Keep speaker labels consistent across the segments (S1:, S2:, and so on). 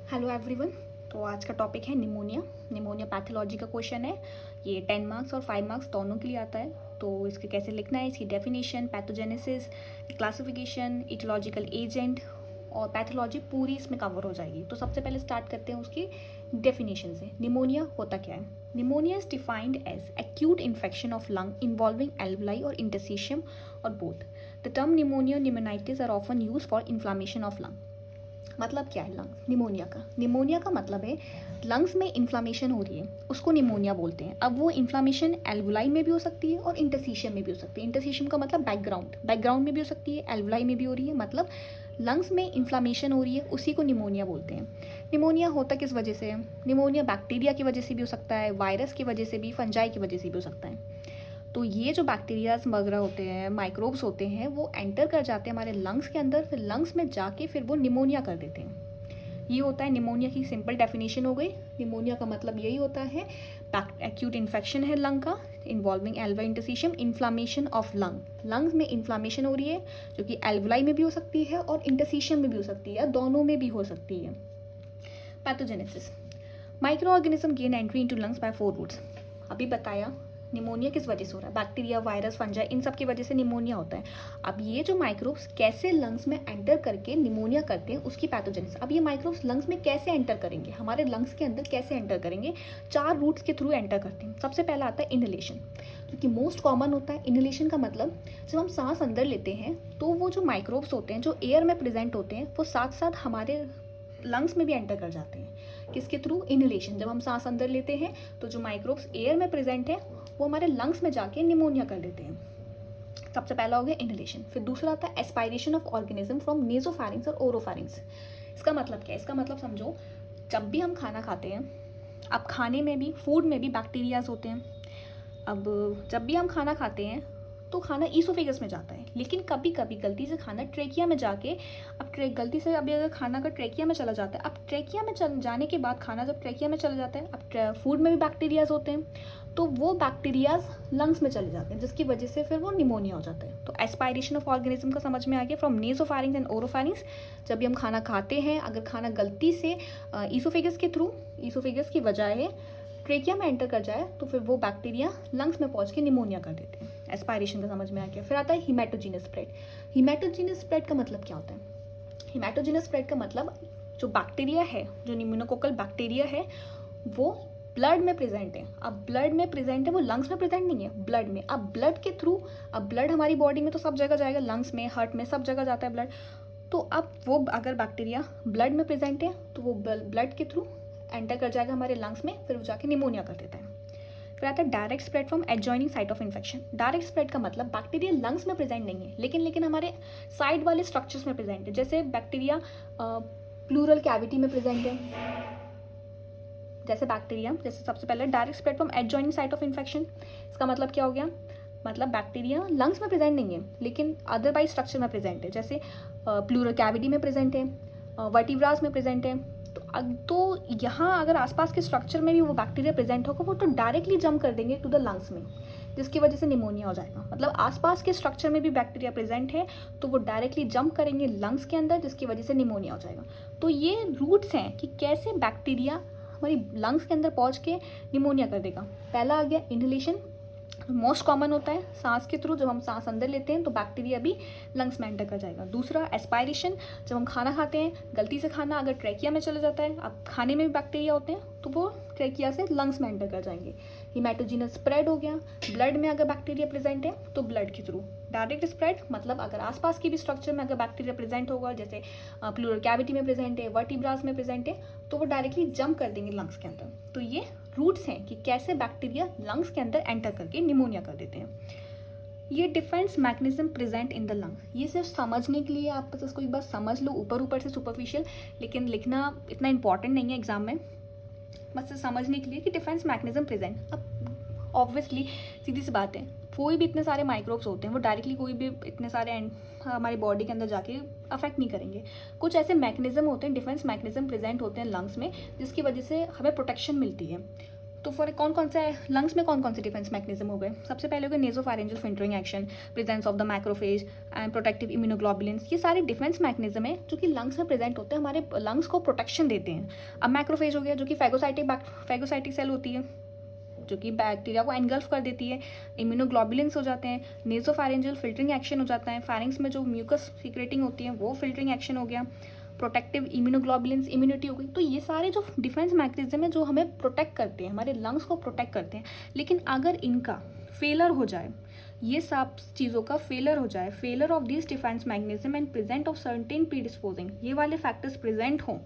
S1: Hello everyone. तो आज का टॉपिक है निमोनिया। निमोनिया पैथोलॉजी का क्वेश्चन है। ये 10 मार्क्स और 5 मार्क्स दोनों के लिए आता है। तो इसके कैसे लिखना है, इसकी definition, pathogenesis, classification, aetiological agent और पैथोलॉजी पूरी इसमें कवर हो जाएगी। तो सबसे पहले स्टार्ट करते हैं उसकी डेफिनेशन से। निमोनिया होता क्या है? Pneumonia is defined as acute infection of lung involving alveoli और इंटरस्टिशियम और both. The term pneumonia pneumonitis are often use for inflammation of lung. मतलब क्या है लंग्स निमोनिया का? निमोनिया का मतलब है लंग्स में इन्फ्लामेशन हो रही है, उसको निमोनिया बोलते हैं। अब वो इन्फ्लामेशन एल्वुलाई में भी हो सकती है और इंटरस्टिशियम में भी हो सकती है। इंटरस्टिशियम का मतलब बैकग्राउंड में भी हो सकती है, एल्वुलाई में भी हो रही है। मतलब लंग्स में इन्फ्लामेशन हो रही है, उसी को निमोनिया बोलते हैं। निमोनिया होता किस वजह से है? निमोनिया बैक्टीरिया की वजह से भी हो सकता है, वायरस की वजह से भी, फंजाई की वजह से भी हो सकता है। तो ये जो बैक्टीरियाज वगैरह होते हैं, माइक्रोब्स होते हैं, वो एंटर कर जाते हैं हमारे लंग्स के अंदर, फिर लंग्स में जाके फिर वो निमोनिया कर देते हैं। ये होता है निमोनिया की सिंपल डेफिनेशन हो गई। निमोनिया का मतलब यही होता है, एक्यूट इन्फेक्शन है लंग का involving alveoli interstitium, inflammation of lung. Lungs में इन्फ्लामेशन हो रही है जो कि एल्वुलाई में भी हो सकती है और इंटरस्टिशियम में भी हो सकती है, दोनों में भी हो सकती है। Pathogenesis, micro organism gain entry into lungs by 4 routes. अभी बताया निमोनिया किस वजह से हो रहा है, बैक्टीरिया, वायरस, फंजाई, इन सब की वजह से निमोनिया होता है। अब ये जो माइक्रोब्स कैसे लंग्स में एंटर करके निमोनिया करते हैं, उसकी पैथोजेनेसिस। अब ये माइक्रोब्स लंग्स में कैसे एंटर करेंगे, हमारे लंग्स के अंदर कैसे एंटर करेंगे? 4 रूट्स के थ्रू एंटर करते हैं। सबसे पहला आता है इनहेलेशन, जो कि मोस्ट कॉमन होता है। इनहेलेशन का मतलब जब हम सांस अंदर लेते हैं तो वो जो माइक्रोब्स होते हैं जो एयर में प्रेजेंट होते हैं, वो साथ साथ हमारे लंग्स में भी एंटर कर जाते हैं। किसके थ्रू? इनहेलेशन। जब हम सांस अंदर लेते हैं तो जो माइक्रोब्स एयर में प्रेजेंट है वो हमारे लंग्स में जाके निमोनिया कर देते हैं। सबसे पहला हो गया इनहेलेशन। फिर दूसरा आता है एस्पायरेशन ऑफ ऑर्गेनिज्म फ्रॉम नेसोफैरिंग्स और ओरोफैरिंग्स। इसका मतलब क्या है? इसका मतलब समझो, जब भी हम खाना खाते हैं, अब खाने में भी, फूड में भी बैक्टीरियाज होते हैं। अब जब भी हम खाना खाते हैं तो खाना ईसोफेगस में जाता है, लेकिन कभी कभी गलती से खाना ट्रेकिया में जाके, अब गलती से अभी अगर खाना का ट्रेकिया में चला जाता है, अब ट्रेकिया में जाने के बाद खाना जब ट्रेकिया में चला जाता है, अब फूड में भी बैक्टीरियाज होते हैं, तो वो बैक्टीरियाज लंग्स में चले जाते हैं, जिसकी वजह से फिर वो निमोनिया हो जाता है। तो एस्पायरेशन ऑफ ऑर्गेनिज्म का समझ में आ गया, फ्रॉम नेसोफैरिंग्स एंड ओरोफैरिंग्स। जब भी हम खाना खाते हैं, अगर खाना गलती से ईसोफेगस के थ्रू, ईसोफेगस की बजाय ट्रेकिया में एंटर कर जाए, तो फिर वो बैक्टीरिया लंग्स में पहुंच के निमोनिया कर देते हैं। एस्पायरेशन का समझ में आ गया। फिर आता है हिमेटोजीनस स्प्रेड। हिमेटोजीनस स्प्रेड का मतलब क्या होता है? हिमेटोजीनस स्प्रेड का मतलब जो बैक्टीरिया है, जो निमोनोकोकल बैक्टीरिया है, वो ब्लड में प्रेजेंट है। अब ब्लड में प्रेजेंट है, वो लंग्स में प्रेजेंट नहीं है, ब्लड में। अब ब्लड के थ्रू, अब ब्लड हमारी बॉडी में तो सब जगह जाएगा, लंग्स में, हार्ट में, सब जगह जाता है ब्लड। तो अब वो अगर बैक्टीरिया ब्लड में प्रेजेंट है तो वो ब्लड के थ्रू एंटर कर जाएगा हमारे लंग्स में, फिर वो जाके निमोनिया कर देता है। फिर आता है direct spread from adjoining site of infection. Direct spread का मतलब बैक्टीरिया लंग्स में प्रेजेंट नहीं है, लेकिन हमारे साइड वाले स्ट्रक्चर्स में प्रेजेंट है। जैसे बैक्टीरिया प्लूरल कैविटी में प्रेजेंट है, जैसे बैक्टीरिया, जैसे सबसे पहले direct spread from adjoining site of infection. इसका मतलब क्या हो गया? मतलब बैक्टीरिया लंग्स में प्रेजेंट नहीं है, लेकिन अदरवाइज स्ट्रक्चर में प्रेजेंट है। जैसे प्लूरल कैविटी में प्रेजेंट है, वर्टिब्रास में प्रेजेंट है। तो यहाँ अगर आसपास के स्ट्रक्चर में भी वो बैक्टीरिया प्रेजेंट होगा, वो तो डायरेक्टली जंप कर देंगे टू द लंग्स में, जिसकी वजह से निमोनिया हो जाएगा। मतलब आसपास के स्ट्रक्चर में भी बैक्टीरिया प्रेजेंट है तो वो डायरेक्टली जंप करेंगे लंग्स के अंदर, जिसकी वजह से निमोनिया हो जाएगा। तो ये रूट्स हैं कि कैसे बैक्टीरिया हमारी लंग्स के अंदर पहुँच के निमोनिया कर देगा। पहला आ गया इनहेलेशन, मोस्ट कॉमन होता है सांस के थ्रू। जब हम सांस अंदर लेते हैं तो बैक्टीरिया भी लंग्स में एंटर कर जाएगा। दूसरा एस्पायरेशन, जब हम खाना खाते हैं, गलती से खाना अगर ट्रेकिया में चला जाता है, अब खाने में भी बैक्टीरिया होते हैं तो वो ट्रेकिया से लंग्स में एंटर कर जाएंगे। हिमेटोजीनस स्प्रेड हो गया, ब्लड में अगर बैक्टीरिया प्रेजेंट है तो ब्लड के थ्रू। डायरेक्ट स्प्रेड मतलब अगर आसपास की भी स्ट्रक्चर में अगर बैक्टीरिया प्रेजेंट होगा, जैसे प्लूरल कैविटी में प्रेजेंट है, वर्टिब्रास में प्रेजेंट है, तो वो डायरेक्टली जंप कर देंगे लंग्स के अंदर। तो ये रूट्स हैं कि कैसे बैक्टीरिया लंग्स के अंदर एंटर करके निमोनिया कर देते हैं। ये defence mechanism present in the lung. ये सिर्फ समझने के लिए आप बस इसको एक बार समझ लो, ऊपर ऊपर से सुपरफिशियल, लेकिन लिखना इतना इंपॉर्टेंट नहीं है एग्जाम में, बस समझने के लिए कि डिफेंस मैकेनिज्म प्रेजेंट। अब ऑब्वियसली सीधी सी बात है, कोई भी इतने सारे माइक्रोब्स होते हैं, वो डायरेक्टली कोई भी इतने सारे हमारी बॉडी के अंदर जाके अफेक्ट नहीं करेंगे। कुछ ऐसे मैकेनिज्म होते हैं, डिफेंस मैकेनिज्म प्रेजेंट होते हैं लंग्स में, जिसकी वजह से हमें प्रोटेक्शन मिलती है। तो फॉर कौन कौन सा है लंग्स में, कौन कौन से डिफेंस मैकेनिज्म हो गए? सबसे पहले हो गए nasopharyngeal filtering action, presence of the macrophage and protective immunoglobulins. ये सारे डिफेंस मैकेनिज्म है जो कि लंग्स में प्रेजेंट होते हैं, हमारे लंग्स को प्रोटेक्शन देते हैं। अब मैक्रोफेज हो गया जो कि फैगोसाइटिक सेल होती है जो कि बैक्टीरिया को एनगल्फ कर देती है। इम्यूनोग्लोबुलिन्स हो जाते हैं, नेजोफैरिंजियल फिल्टरिंग एक्शन हो जाता है, फैरिंग्स में जो म्यूकस सीक्रेटिंग होती है वो फिल्टरिंग एक्शन हो गया, प्रोटेक्टिव इम्यूनोग्लोबुलिन्स इम्यूनिटी हो गई। तो ये सारे जो डिफेंस मैकेनिज्म है जो हमें प्रोटेक्ट करते हैं, हमारे लंग्स को प्रोटेक्ट करते हैं। लेकिन अगर इनका फेलर हो जाए, ये सब चीज़ों का फेलर हो जाए, failure of this defence mechanism and present of certain predisposing, ये वाले फैक्टर्स प्रेजेंट हों,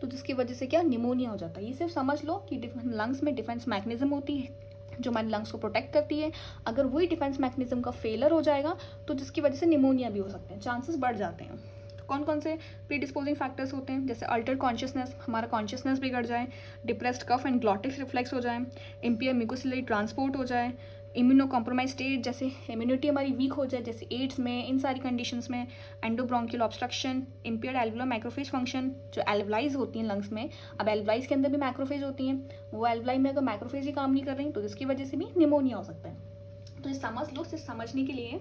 S1: तो जिसकी वजह से क्या निमोनिया हो जाता है। ये सिर्फ समझ लो कि लंग्स में डिफेंस मैकेनिज्म होती है जो हमारे लंग्स को प्रोटेक्ट करती है। अगर वही डिफेंस मैकेनिज्म का फेलर हो जाएगा तो जिसकी वजह से निमोनिया भी हो सकते हैं, चांसेस बढ़ जाते हैं। तो कौन कौन से प्रीडिस्पोजिंग फैक्टर्स होते हैं? जैसे अल्टर्ड कॉन्शियसनेस, हमारा कॉन्शियसनेस बिगड़ जाए, depressed cough and glottic reflex हो जाए, इम्पेयर म्यूकोसिलरी ट्रांसपोर्ट हो जाए, इम्यूनो कॉम्प्रोमाइज स्टेट, जैसे इम्यूनिटी हमारी वीक हो जाए, जैसे एड्स में, इन सारी कंडीशंस में, endobronchial obstruction, impaired alveolar macrophage function, alveoli एल्वलाइज होती हैं लंग्स में। अब एल्वलाइज के अंदर भी मैक्रोफेज होती हैं, वो एल्वलाई में अगर मैक्रोफेज ही काम नहीं कर रही तो जिसकी वजह से भी निमोनिया हो सकता है। तो ये समझ लो, सिर्फ समझने के लिए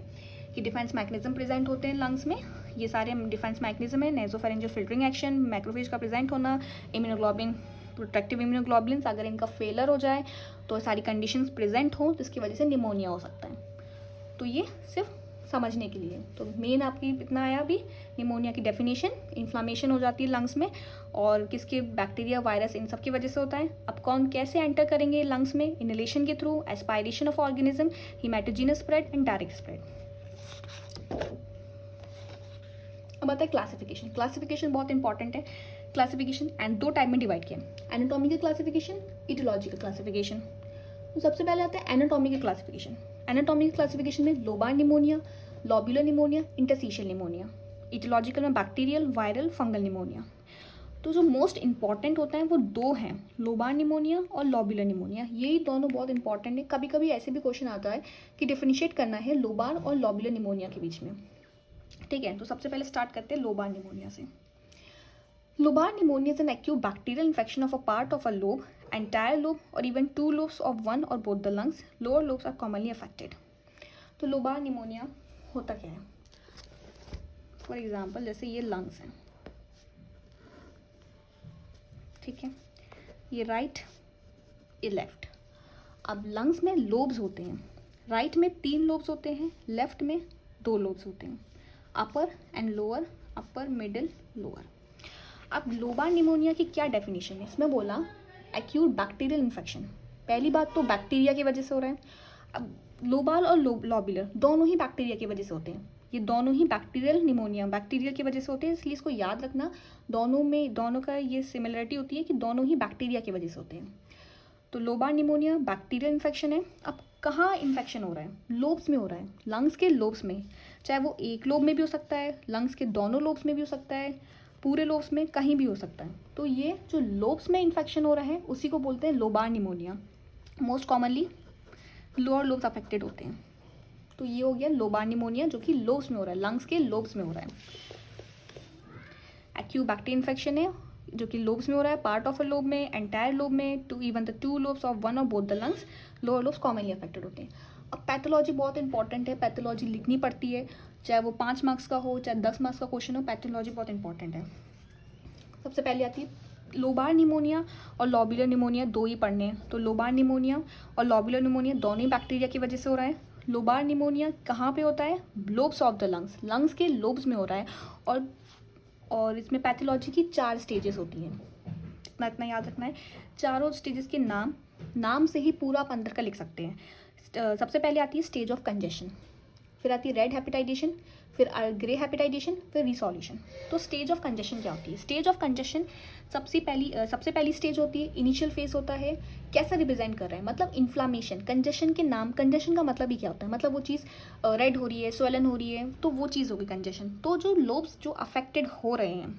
S1: कि डिफेंस मैकेनिज्म प्रेजेंट होते हैं लंग्स में। ये सारे डिफेंस मैकेनिज्म है, नेजोफैरिंजियल फिल्टरिंग एक्शन, मैक्रोफेज का प्रेजेंट होना, इम्यूनोग्लोबिन, प्रोटेक्टिव इम्यूनोग्लोबुलिन्स, अगर इनका फेलर हो जाए तो सारी कंडीशंस प्रेजेंट हो जिसकी वजह से निमोनिया हो सकता है। तो ये सिर्फ समझने के लिए। तो मेन आपकी इतना आया अभी, निमोनिया की डेफिनेशन, इन्फ्लामेशन हो जाती है लंग्स में और किसके, बैक्टीरिया, वायरस, इन सब की वजह से होता है। अब कौन कैसे एंटर करेंगे लंग्स में? इनहेलेशन के through, aspiration of organism, haematogenous spread and direct spread. अब आता है क्लासिफिकेशन। क्लासिफिकेशन बहुत इंपॉर्टेंट है। क्लासिफिकेशन एंड दो टाइप में डिवाइड किया, एनाटॉमिकल क्लासिफिकेशन, इटियोलॉजिकल क्लासिफिकेशन। तो सबसे पहले आता है एनाटॉमिकल क्लासिफिकेशन। एनाटॉमिकल क्लासिफिकेशन में lobar pneumonia, lobular pneumonia, interstitial pneumonia. Aetiological में बैक्टीरियल, वायरल, फंगल निमोनिया। तो जो मोस्ट इंपॉर्टेंट होता है वो दो हैं, लोबार निमोनिया और लॉब्यूलर निमोनिया। यही दोनों बहुत इंपॉर्टेंट है। कभी कभी ऐसे भी क्वेश्चन आता है कि डिफरेंशिएट करना है लोबार और लॉब्यूलर निमोनिया के बीच में। ठीक है, तो सबसे पहले स्टार्ट करते हैं लोबार निमोनिया से। Lobar pneumonia is an acute bacterial infection of a part of a lobe, entire lobe, or even two lobes of one or both the lungs. Lower lobes are commonly affected. तो lobar pneumonia होता क्या है? For example जैसे ये lungs हैं, ठीक है, ये राइट, ये लेफ्ट। अब लंग्स में लोब्स होते हैं, राइट में 3 लोब्स होते हैं, लेफ्ट में 2 लोब्स होते हैं, upper and lower, upper, middle, lower. अब लोबार निमोनिया की क्या डेफिनेशन है? इसमें बोला एक्यूट बैक्टीरियल इन्फेक्शन। पहली बात तो बैक्टीरिया की वजह से हो रहा है। अब लोबार और लॉब्यूलर दोनों ही बैक्टीरिया की वजह से होते हैं। ये दोनों ही बैक्टीरियल निमोनिया बैक्टीरिया की वजह से होते हैं, इसलिए इसको याद रखना। दोनों का ये सिमिलरिटी होती है कि दोनों ही बैक्टीरिया की वजह से होते हैं। तो लोबार निमोनिया बैक्टीरियल इन्फेक्शन है। अब कहाँ इन्फेक्शन हो रहा है? लोब्स में हो रहा है, लंग्स के लोब्स में। चाहे वो एक लोब में भी हो सकता है, लंग्स के दोनों लोब्स में भी हो सकता है, पूरे लोब्स में, कहीं भी हो सकता है। तो ये जो लोब्स में इन्फेक्शन हो रहा है उसी को बोलते हैं lobar pneumonia. Most commonly lower lobes affected होते हैं। तो ये हो गया लोबार निमोनिया जो कि लोब्स में हो रहा है, लंग्स के लोब्स में हो रहा है। एक्यूट बैक्टीरियल इन्फेक्शन है जो कि लोब्स में हो रहा है, पार्ट ऑफ अ लोब में, एंटायर लोब में, even the 2 lobes of one और both the lungs. Lower lobes commonly affected होते हैं। अब पैथोलॉजी बहुत इंपॉर्टेंट है, पैथोलॉजी लिखनी पड़ती है, चाहे वो 5 मार्क्स का हो चाहे 10 मार्क्स का क्वेश्चन हो, पैथोलॉजी बहुत इंपॉर्टेंट है। सबसे पहले आती है लोबार निमोनिया और लॉब्यूलर निमोनिया, 2 ही पढ़ने हैं। तो लोबार निमोनिया और लॉब्यूलर निमोनिया दोनों ही बैक्टीरिया की वजह से हो रहा है। लोबार निमोनिया कहाँ पे होता है? Lobes of the lungs, lungs के लोब्स में हो रहा है। और इसमें पैथोलॉजी की 4 स्टेजेस होती हैं, इतना याद रखना है। चारों स्टेजेस के नाम से ही पूरा आप अंदर का लिख सकते हैं। सबसे पहले आती है स्टेज ऑफ कंजेशन, फिर आती है रेड हेपेटाइटेशन, फिर ग्रे हेपेटाइटेशन, फिर रिसोल्यूशन। तो स्टेज ऑफ कंजेशन क्या होती है? स्टेज ऑफ कंजेशन सबसे पहली स्टेज होती है, इनिशियल फेज होता है। कैसा रिप्रेजेंट कर रहा है? मतलब इन्फ्लामेशन। कंजेशन के नाम, कंजेशन का मतलब ही क्या होता है? मतलब वो चीज़ रेड हो रही है, स्वेलन हो रही है, तो वो चीज़ होगी कंजेशन। तो जो लोब्स जो अफेक्टेड हो रहे हैं,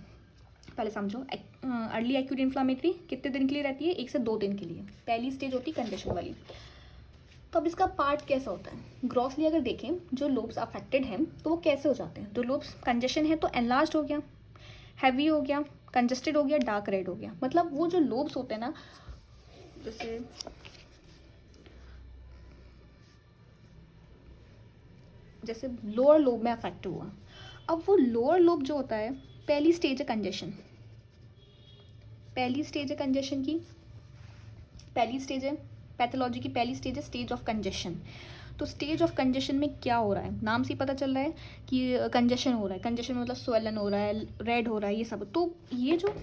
S1: पहले समझो, अर्ली एक्यूट इन्फ्लामेटरी कितने दिन के लिए रहती है? 1 से 2 दिन के लिए। पहली स्टेज होती है कंजेशन वाली। तो अब इसका पार्ट कैसा होता है? ग्रॉसली अगर देखें, जो लोब्स अफेक्टेड हैं तो वो कैसे हो जाते हैं? जो लोब्स कंजेशन है तो एनलार्ज हो गया, हैवी हो गया, कंजेस्टेड हो गया, डार्क रेड हो गया। मतलब वो जो लोब्स होते हैं ना, जैसे जैसे लोअर लोब में अफेक्ट हुआ। अब वो लोअर लोब जो होता है, पहली स्टेज है कंजेशन, पहली स्टेज है कंजेशन की, पहली स्टेज है पैथोलॉजी की, पहली स्टेज है स्टेज ऑफ कंजेशन। तो स्टेज ऑफ कंजेशन में क्या हो रहा है, नाम से ही पता चल रहा है कि कंजेशन हो रहा है। कंजेशन में मतलब स्वेलन हो रहा है, रेड हो रहा है, ये सब। तो ये जो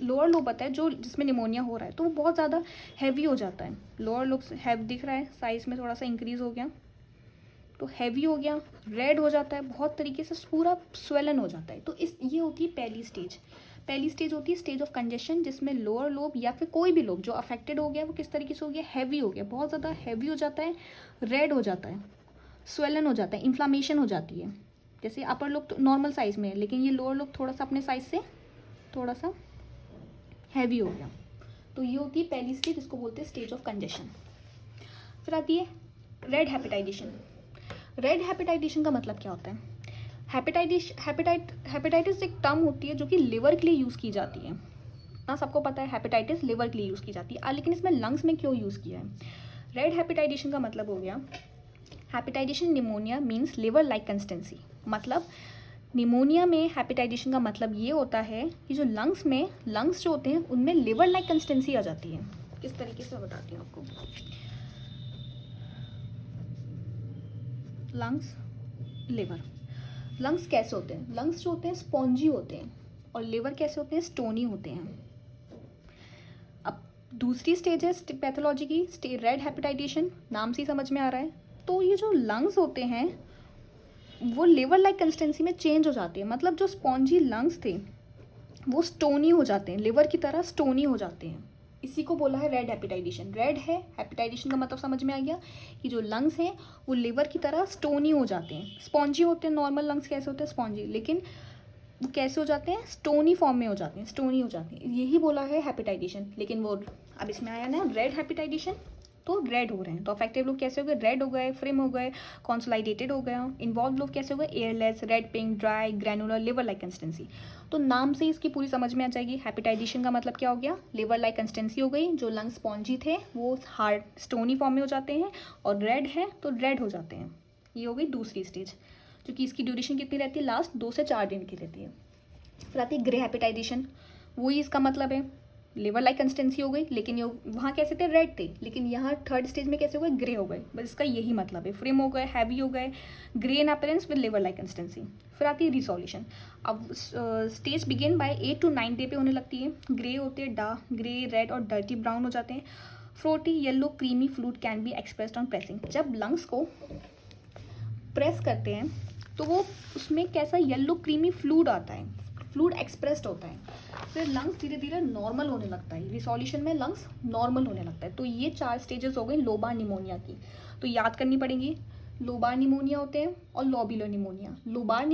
S1: लोअर लोब होता है, जो जिसमें निमोनिया हो रहा है, तो वो बहुत ज़्यादा हैवी हो जाता है। लोअर लोब हैवी दिख रहा है, साइज़ में थोड़ा सा इंक्रीज़ हो गया, तो हैवी हो गया, रेड हो जाता है, बहुत तरीके से पूरा स्वेलन हो जाता है। तो ये होती है पहली स्टेज। पहली स्टेज होती है स्टेज ऑफ कंजेशन, जिसमें लोअर लोब या फिर कोई भी लोब जो अफेक्टेड हो गया वो किस तरीके से हो गया, हैवी हो गया, बहुत ज़्यादा हैवी हो जाता है, रेड हो जाता है, स्वेलन हो जाता है, इन्फ्लामेशन हो जाती है। जैसे अपर लोब तो नॉर्मल साइज़ में है, लेकिन ये लोअर लोब थोड़ा सा अपने साइज़ से थोड़ा सा हैवी हो गया। तो ये होती है पहली स्टेज, इसको बोलते हैं स्टेज ऑफ कंजेशन। फिर आती है रेड हेपेटाइटेशन। रेड हेपेटाइटेशन का मतलब क्या होता है, हेपेटाइटिस एक टर्म होती है जो कि लिवर के लिए यूज़ की जाती है ना, सबको पता है हेपेटाइटिस लिवर के लिए यूज़ की जाती है, लेकिन इसमें लंग्स में क्यों यूज़ किया है। रेड हेपेटाइटेशन का मतलब हो गया, hepatization pneumonia means liver like consistency. मतलब निमोनिया में हेपेटाइटेशन का मतलब ये होता है कि जो लंग्स जो होते हैं उनमें लिवर लाइक कंसिस्टेंसी आ जाती है। किस तरीके से बताती हूँ आपको। लंग्स, लिवर, लंग्स कैसे होते हैं, लंग्स जो होते हैं स्पॉन्जी होते हैं, और लिवर कैसे होते हैं, स्टोनी होते हैं। अब दूसरी स्टेज है पैथोलॉजी की, रेड हेपेटाइटेशन, नाम से ही समझ में आ रहा है। तो ये जो लंग्स होते हैं वो लिवर लाइक कंसिस्टेंसी में चेंज हो जाते हैं। मतलब जो स्पॉन्जी लंग्स थे वो स्टोनी हो जाते हैं, लिवर की तरह स्टोनी हो जाते हैं। इसी को बोला है रेड हेपेटाइटेशन। रेड है हेपेटाइटेशन का मतलब समझ में आ गया कि जो लंग्स हैं वो लिवर की तरह स्टोनी हो जाते हैं। स्पॉन्जी होते हैं, नॉर्मल लंग्स कैसे होते हैं स्पॉन्जी, लेकिन वो कैसे हो जाते हैं, स्टोनी फॉर्म में हो जाते हैं, स्टोनी हो जाते हैं। यही बोला है हेपेटाइटेशन। लेकिन वो अब इसमें आया ना रेड हेपेटाइटेशन, तो रेड हो रहे हैं। तो अफेक्टिव लोग कैसे हो गए, रेड हो गए, फ्रिम हो गए, कॉन्सोलाइडेटेड हो गया। इन्वॉल्व लोग कैसे हो गए, airless, red, pink, dry, granular, liver like consistency. तो नाम से इसकी पूरी समझ में आ जाएगी। हेपेटाइटेशन का मतलब क्या हो गया, लिवर लाइक कंसिस्टेंसी हो गई, जो लंग स्पॉन्जी थे वो हार्ड स्टोनी फॉर्म में हो जाते हैं, और रेड है तो रेड हो जाते हैं। ये हो गई दूसरी स्टेज, जो कि इसकी ड्यूरेशन कितनी रहती है, लास्ट 2 से 4 दिन की रहती है। फिर आती है ग्रे हेपेटाइटेशन, वही इसका मतलब है, लिवर लाइक कंसिस्टेंसी हो गई, लेकिन ये वहाँ कैसे थे, रेड थे, लेकिन यहाँ थर्ड स्टेज में कैसे हो गए, ग्रे हो गए। बस इसका यही मतलब है, फ्रिम हो गए, हैवी हो गए, grey in appearance with liver like consistency. फिर आती है रिसोल्यूशन। अब stage begin by 8 to 9 day पे होने लगती है। ग्रे होते हैं, डार्क ग्रे, रेड और डर्टी ब्राउन हो जाते हैं। Frothy yellow creamy fluid can be expressed on pressing. जब लंग्स को प्रेस करते हैं तो वो उसमें कैसा येलो क्रीमी फ्लूइड आता है, फ्लूइड एक्सप्रेस्ड होता है। फिर लंग्स धीरे धीरे नॉर्मल होने लगता है, रिसोल्यूशन में लंग्स नॉर्मल होने लगता है। तो ये 4 स्टेजेस हो गई लोबार निमोनिया की, तो याद करनी पड़ेगी। लोबार निमोनिया होते हैं और लॉब्यूलर निमोनिया। लोबार